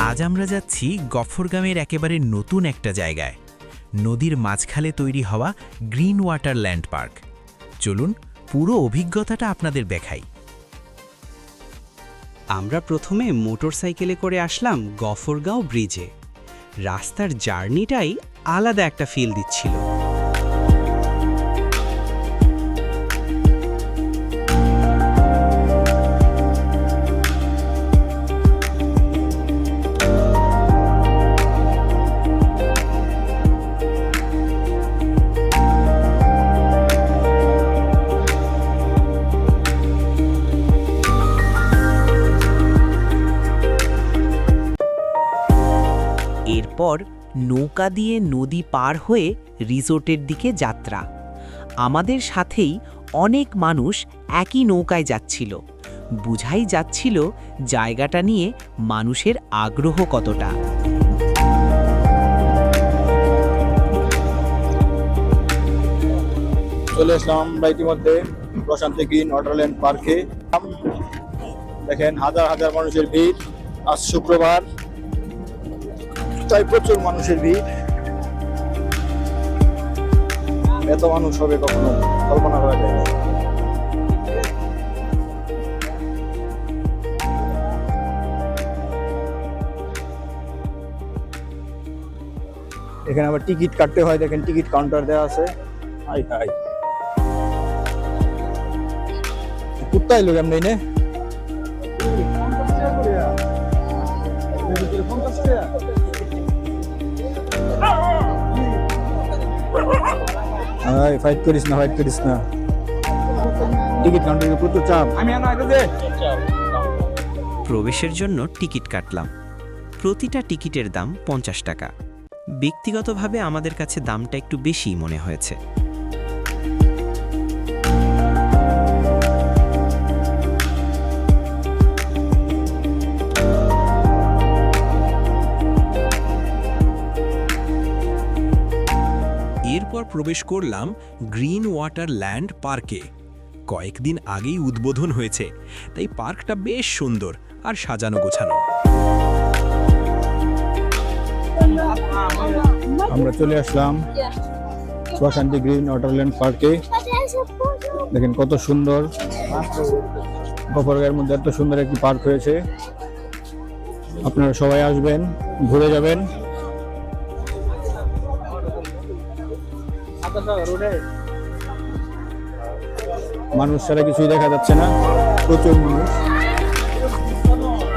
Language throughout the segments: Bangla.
আজ আমরা যাচ্ছি গফরগাঁওয়ের একেবারে নতুন একটা জায়গায়, নদীর মাঝখানে তৈরি হওয়া গ্রিন ওয়াটার ল্যান্ড পার্ক। চলুন পুরো অভিজ্ঞতাটা আপনাদের দেখাই। আমরা প্রথমে মোটরসাইকেলে করে আসলাম গফরগাঁও ব্রিজে। রাস্তার জার্নিটাই আলাদা একটা ফিল দিচ্ছিল। এরপর নৌকা দিয়ে নদী পার হয়ে রিসোর্টের দিকে যাত্রা। আমাদের সাথেই অনেক মানুষ একই নৌকায় যাচ্ছিল। বুঝাই যাচ্ছিল জায়গাটা নিয়ে মানুষের আগ্রহ কতটা। চলে আসলাম আমরা ইতিমধ্যে প্রশান্তি গ্রিন ওয়াটারল্যান্ড পার্কে। দেখেন হাজার হাজার মানুষের ভিড়। আজ শুক্রবার, তাই প্রচুর মানুষের ভিড়। এত মানুষ হবে কখনো কল্পনা করা যায় না। এখানে আবার টিকিট কাটতে হয়, দেখেন টিকিট কাউন্টার দেওয়া আছে। হাই হাই, কুত্তা এলো কেমন নে? ফাইট করিস না, ফাইট করিস না। টিকিট কাউন্টারে প্রচুর চাপ। প্রবেশের জন্য টিকিট কাটলাম। প্রতিটা টিকিটের দাম 50 টাকা। ব্যক্তিগতভাবে আমাদের কাছে দামটা একটু বেশিই মনে হয়েছে। এরপর প্রবেশ করলাম গ্রিন ওয়াটার ল্যান্ড পার্কে। কয়েকদিন আগেই উদ্বোধন হয়েছে, তাই পার্কটা বেশ সুন্দর আর সাজানো গোছানো। আমরা চলে আসলাম প্রশান্তি গ্রিন ওয়াটারল্যান্ড পার্কে। দেখেন কত সুন্দর, গফরগাঁওয়ের মধ্যে এত সুন্দর একটি পার্ক হয়েছে। আপনারা সবাই আসবেন, ঘুরে যাবেন। মানুষ ছাড়া কিছুই দেখা যাচ্ছে না, প্রচুর মানুষ।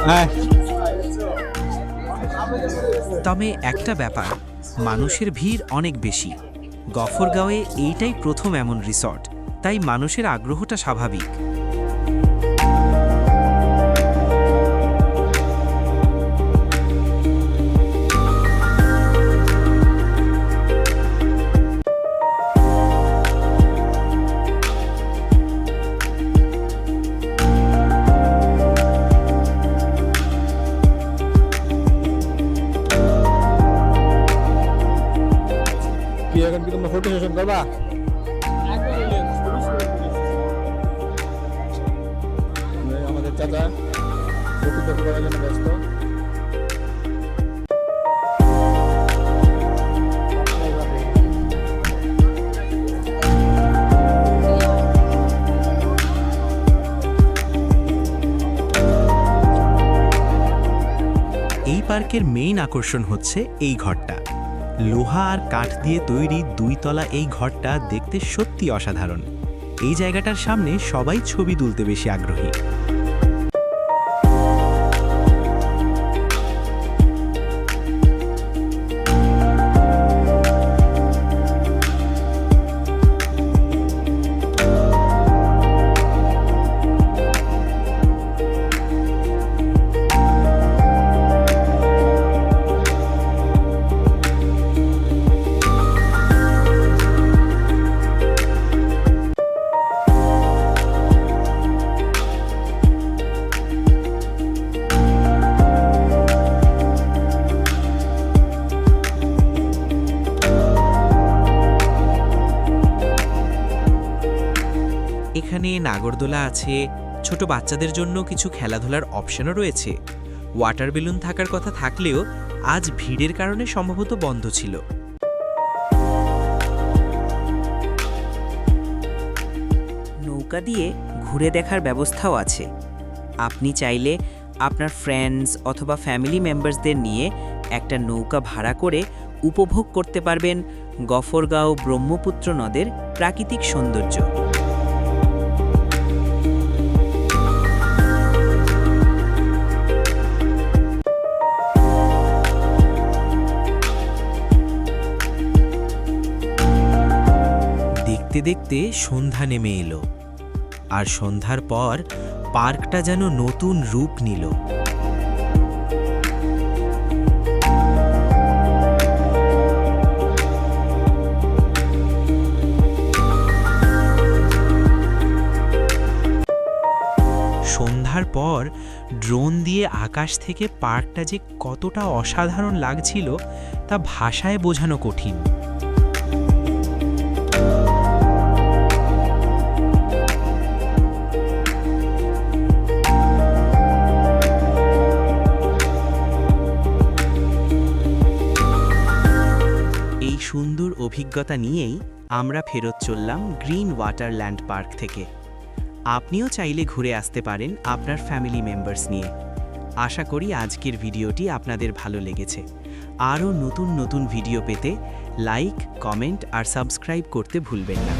হ্যাঁ, তবে একটা ব্যাপার, মানুষের ভিড় অনেক বেশি। গফরগাঁওয়ে এইটাই প্রথম এমন রিসর্ট, তাই মানুষের আগ্রহটা স্বাভাবিক। এখন কি তোমরা ফটো সেশন করবা? আমাদের চাচা ফটো করার জন্য ব্যস্ত। এই পার্কের মেইন আকর্ষণ হচ্ছে এই ঘরটা। লোহা আর কাঠ দিয়ে তৈরি 2 তলা এই ঘরটা দেখতে সত্যি অসাধারণ। এই জায়গাটার সামনে সবাই ছবি তুলতে বেশি আগ্রহী। এখানে নাগরদোলা আছে, ছোট বাচ্চাদের জন্য কিছু খেলাধুলার অপশনও রয়েছে। ওয়াটার বেলুন থাকার কথা থাকলেও আজ ভিড়ের কারণে সম্ভবত বন্ধ ছিল। নৌকা দিয়ে ঘুরে দেখার ব্যবস্থাও আছে। আপনি চাইলে আপনার ফ্রেন্ডস অথবা ফ্যামিলি মেম্বার্সদের নিয়ে একটা নৌকা ভাড়া করে উপভোগ করতে পারবেন গফরগাঁও ব্রহ্মপুত্র নদের প্রাকৃতিক সৌন্দর্য। দেখতে দেখতে সন্ধ্যা নেমে এলো, আর সন্ধ্যার পর পার্কটা যেন নতুন রূপ নিল। সন্ধ্যার পর ড্রোন দিয়ে আকাশ থেকে পার্কটা যে কতটা অসাধারণ লাগছিল তা ভাষায় বোঝানো কঠিন। এই সুন্দর অভিজ্ঞতা নিয়েই আমরা ফেরত চললাম গ্রিন ওয়াটারল্যান্ড পার্ক থেকে। আপনিও চাইলে ঘুরে আসতে পারেন আপনার ফ্যামিলি মেম্বার্স নিয়ে। আশা করি আজকের ভিডিওটি আপনাদের ভালো লেগেছে। আরও নতুন নতুন ভিডিও পেতে লাইক, কমেন্ট আর সাবস্ক্রাইব করতে ভুলবেন না।